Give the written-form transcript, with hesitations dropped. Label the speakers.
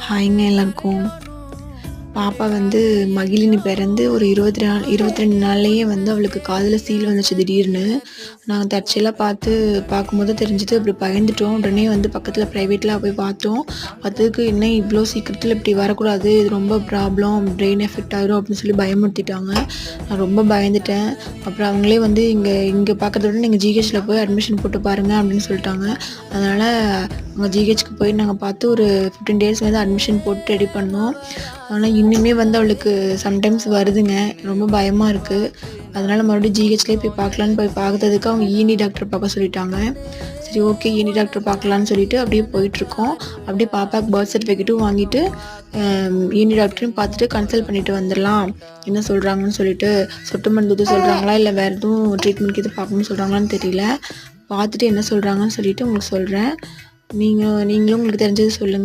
Speaker 1: ஹாய்ங்க எல்லாருக்கும். பாப்பா வந்து மகிழினி பிறந்து ஒரு 22 நாள்லயே வந்து அவளுக்கு காதுல சீல் வந்துச்சு திடீர்னு. நாங்க தற்செயலா பார்க்கும்போது தெரிஞ்சது. அப்படி பயந்துட்டோம். உடனே வந்து பக்கத்துல பிரைவேட்ல போய் பார்த்தோம். பார்த்ததுக்கு என்ன இவ்ளோ சீக்கிரத்துல இப்படி வரக்கூடாது. இது ரொம்ப ப்ராப்ளம். பிரெயின் எஃபெக்ட் ஆயிரும் அப்படின்னு சொல்லி பயமுறுத்திட்டாங்க. நான் ரொம்ப பயந்துட்டேன். அப்புறம் அவங்களே வந்து இங்க பார்க்கறத விட நீங்க ஜிஹெச்ல போய் அட்மிஷன் போட்டு பாருங்க அப்படின்னு சொல்லிட்டாங்க. அதனால அங்க ஜிஹெச்க்கு போய் நாங்க பார்த்து ஒரு 15 டேஸ் வந்து அட்மிஷன் போட்டு ரெடி பண்ணோம். ஆனா இன்னுமே வந்து அவளுக்கு சம்டைம்ஸ் வருதுங்க. ரொம்ப பயமா இருக்கு. அதனால மறுபடியும் ஜிஹெச்லயே போய் பார்க்கலான்னு போய் பார்த்ததுக்கு அவங்க இஎன்டி டாக்டர் பார்க்க சொல்லிட்டாங்க. சரி ஓகே இஎன்டி டாக்டர் பார்க்கலான்னு சொல்லிட்டு அப்படியே போயிட்டுருக்கோம். அப்படியே பாப்பாக்கு பர்த் சர்டிஃபிகேட்டும் வாங்கிட்டு இஎன்டி டாக்டரையும் பார்த்துட்டு கன்சல்ட் பண்ணிட்டு வந்துடலாம். என்ன சொல்கிறாங்கன்னு சொல்லிட்டு சொட்டு மருந்து ஊத்த சொல்கிறாங்களா இல்லை வேறு எதுவும் ட்ரீட்மெண்ட்க்கு எதுவும் பார்க்கணும்னு சொல்கிறாங்களான்னு தெரியல. பார்த்துட்டு என்ன சொல்கிறாங்கன்னு சொல்லிட்டு உங்களுக்கு சொல்கிறேன். நீங்களும் உங்களுக்கு தெரிஞ்சது சொல்லுங்கள்.